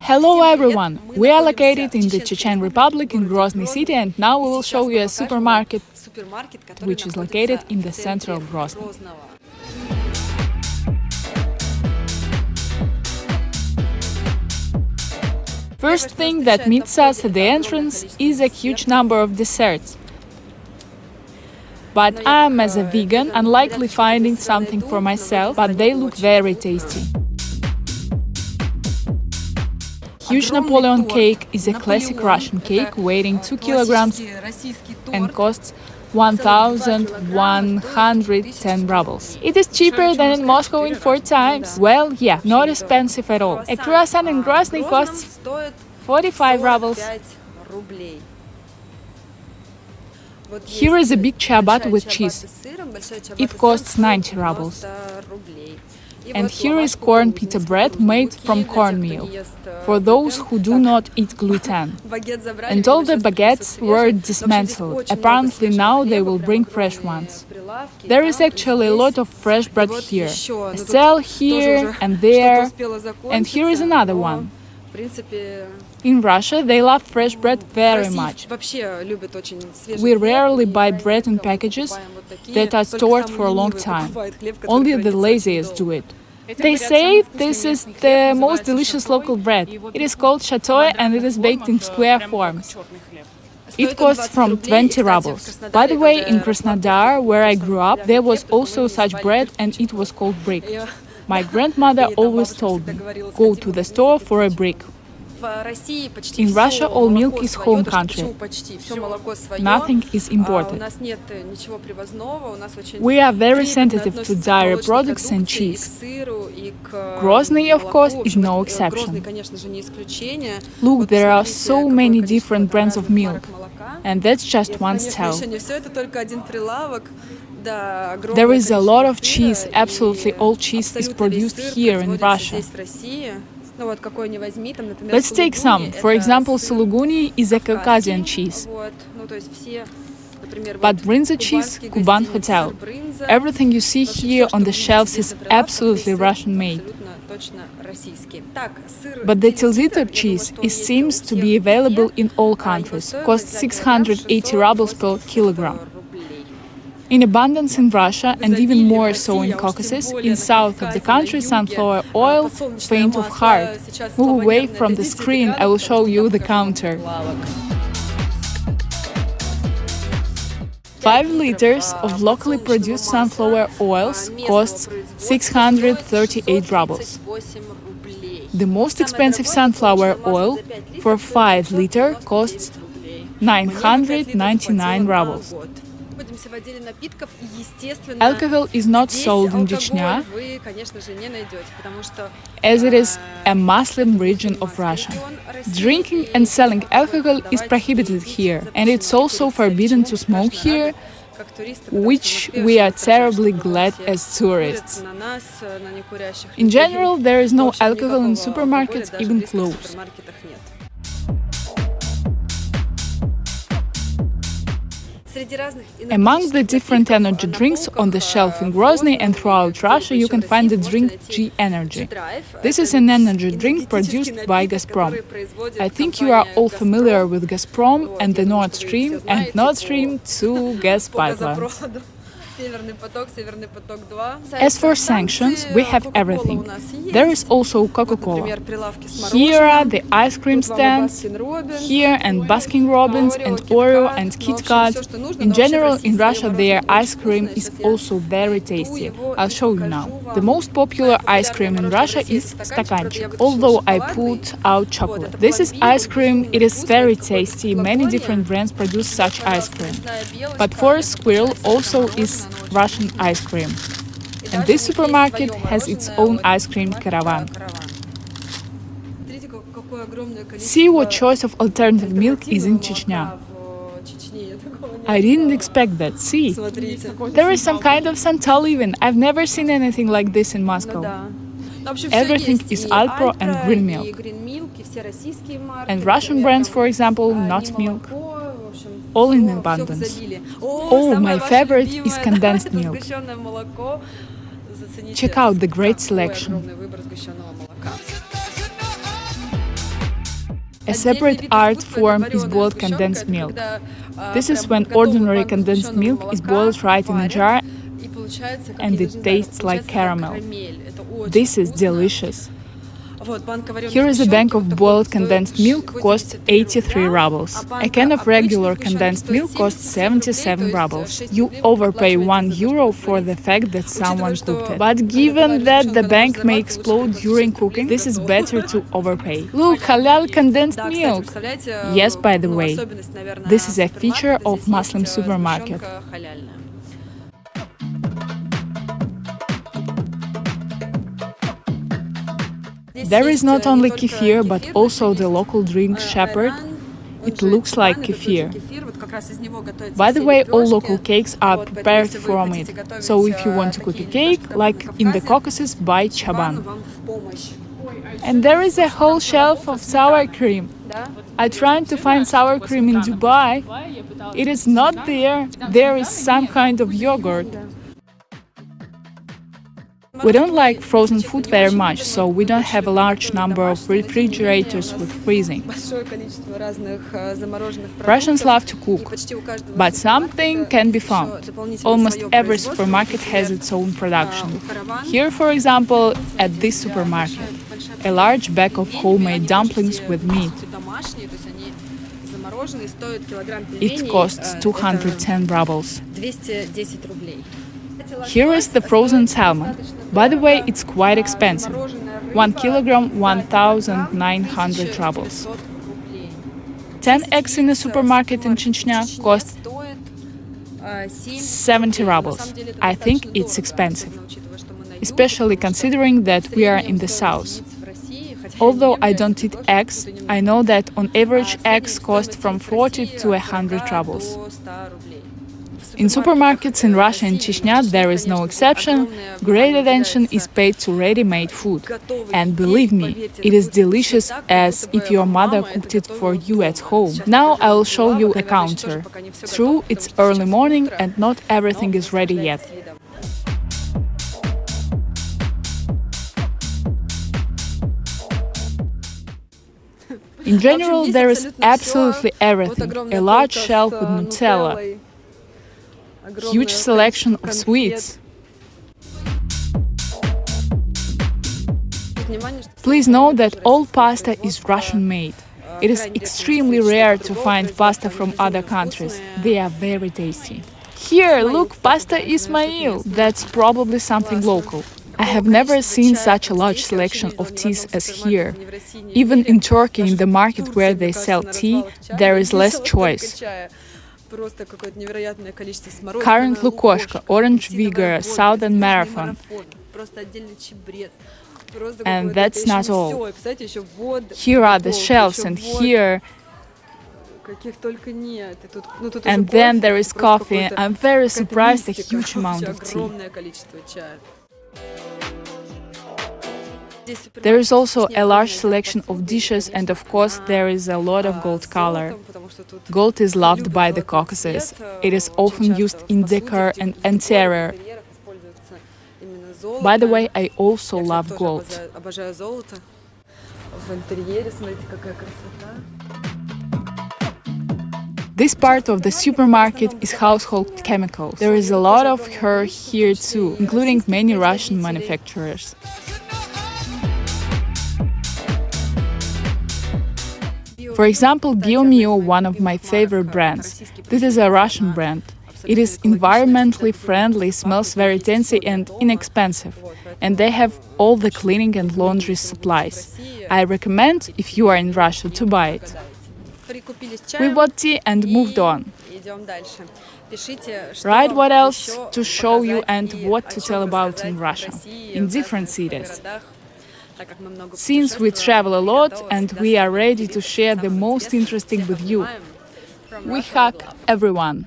Hello everyone! We are located in the Chechen Republic in Grozny city, and now we will show you a supermarket which is located in the center of Grozny. First thing that meets us at the entrance is a huge number of desserts. But I am, as a vegan, unlikely finding something for myself, but they look very tasty. Huge Napoleon cake is a classic Russian cake weighing 2 kilograms and costs 1,110 rubles. It is cheaper than in Moscow in 4 times. Well, yeah, not expensive at all. A croissant in Grozny costs 45 rubles. Here is a big ciabatta with cheese. It costs 90 rubles. And here is corn pita bread made from cornmeal, for those who do not eat gluten. And all the baguettes were dismantled. Apparently now they will bring fresh ones. There is actually a lot of fresh bread here. A cell here and there, and here is another one. In Russia, they love fresh bread very much. We rarely buy bread in packages that are stored for a long time. Only the laziest do it. They say this is the most delicious local bread. It is called chateau and it is baked in square forms. It costs from 20 rubles. By the way, in Krasnodar, where I grew up, there was also such bread and it was called brick. My grandmother always told me, go to the store for a brick. In Russia, all milk is home country. Nothing is imported. We are very sensitive to dairy products and cheese. Grozny, of course, is no exception. Look, there are so many different brands of milk, and that's just one style. There is a lot of cheese. Absolutely all cheese is produced here in Russia. Let's take some. For example, Suluguni is a Caucasian cheese. But Brinza cheese, Kuban Hotel. Everything you see here on the shelves is absolutely Russian-made. But the Tilsiter cheese seems to be available in all countries. Costs 680 rubles per kilogram. In abundance in Russia, and even more so in Caucasus, in south of the country, sunflower oil, faint of heart. Move away from the screen, I will show you the counter. 5 liters of locally produced sunflower oils costs 638 rubles. The most expensive sunflower oil for 5 liters costs 999 rubles. Alcohol is not sold in Chechnya, as it is a Muslim region of Russia. Drinking and selling alcohol is prohibited here, and it's also forbidden to smoke here, which we are terribly glad as tourists. In general, there is no alcohol in supermarkets, even close. Among the different energy drinks on the shelf in Grozny and throughout Russia, you can find the drink G Energy. This is an energy drink produced by Gazprom. I think you are all familiar with Gazprom and the Nord Stream and Nord Stream 2 gas pipelines. As for sanctions, we have everything. There is also Coca-Cola. Here are the ice cream stands, here and Baskin-Robbins and Oreo and Kit Kat. In general, in Russia, their ice cream is also very tasty. I'll show you now. The most popular ice cream in Russia is stakanchik, although I put out chocolate. This is ice cream, it is very tasty. Many different brands produce such ice cream. But Forest Squirrel also is Russian ice cream. And this supermarket has its own ice cream caravan. See what choice of alternative milk is in Chechnya. I didn't expect that, see? There is some kind of santal even. I've never seen anything like this in Moscow. Everything is Alpro and green milk. And Russian brands, for example, nut milk. All in abundance. Oh, my favorite is condensed milk. Check out the great selection. A separate art form is boiled condensed milk. This is when ordinary condensed milk is boiled right in a jar and it tastes like caramel. This is delicious. Here is a bank of boiled condensed milk, costs 83 rubles. A can of regular condensed milk costs 77 rubles. You overpay €1 for the fact that someone cooked it. But given that the bank may explode during cooking, this is better to overpay. Look, halal condensed milk! Yes, by the way, this is a feature of Muslim supermarket. There is not only kefir, but also the local drink shepherd. It looks like kefir. By the way, all local cakes are prepared from it. So if you want to cook a cake, like in the Caucasus, buy chaban. And there is a whole shelf of sour cream. I tried to find sour cream in Dubai. It is not there. There is some kind of yogurt. We don't like frozen food very much, so we don't have a large number of refrigerators with freezing. Russians love to cook, but something can be found. Almost every supermarket has its own production. Here, for example, at this supermarket, a large bag of homemade dumplings with meat. It costs 210 rubles. Here is the frozen salmon. By the way, it's quite expensive. 1 kilogram, 1,900 rubles. 10 eggs in a supermarket in Chechnya cost 70 rubles. I think it's expensive, especially considering that we are in the south. Although I don't eat eggs, I know that on average eggs cost from 40 to 100 rubles. In supermarkets in Russia and Chechnya, there is no exception. Great attention is paid to ready-made food. And believe me, it is delicious as if your mother cooked it for you at home. Now I will show you the counter. True, it's early morning and not everything is ready yet. In general, there is absolutely everything. A large shelf with Nutella, huge selection of sweets. Please know that all pasta is Russian-made. It is extremely rare to find pasta from other countries. They are very tasty. Here, look, pasta Ismail. That's probably something local. I have never seen such a large selection of teas as here. Even in Turkey, in the market where they sell tea, there is less choice. Current Lukoshka, Orange Vigor, Southern Marathon. And that's not all. Here are the shelves, and here... And then there is coffee. I'm very surprised at a huge amount of tea. There is also a large selection of dishes, and of course there is a lot of gold color. Gold is loved by the Caucasus. It is often used in decor and interior. By the way, I also love gold. This part of the supermarket is household chemicals. There is a lot of her here too, including many Russian manufacturers. For example, Biomio, one of my favorite brands. This is a Russian brand. It is environmentally friendly, smells very fancy and inexpensive. And they have all the cleaning and laundry supplies. I recommend, if you are in Russia, to buy it. We bought tea and moved on. Write what else to show you and what to tell about in Russia, in different cities. Since we travel a lot and we are ready to share the most interesting with you, we hug everyone.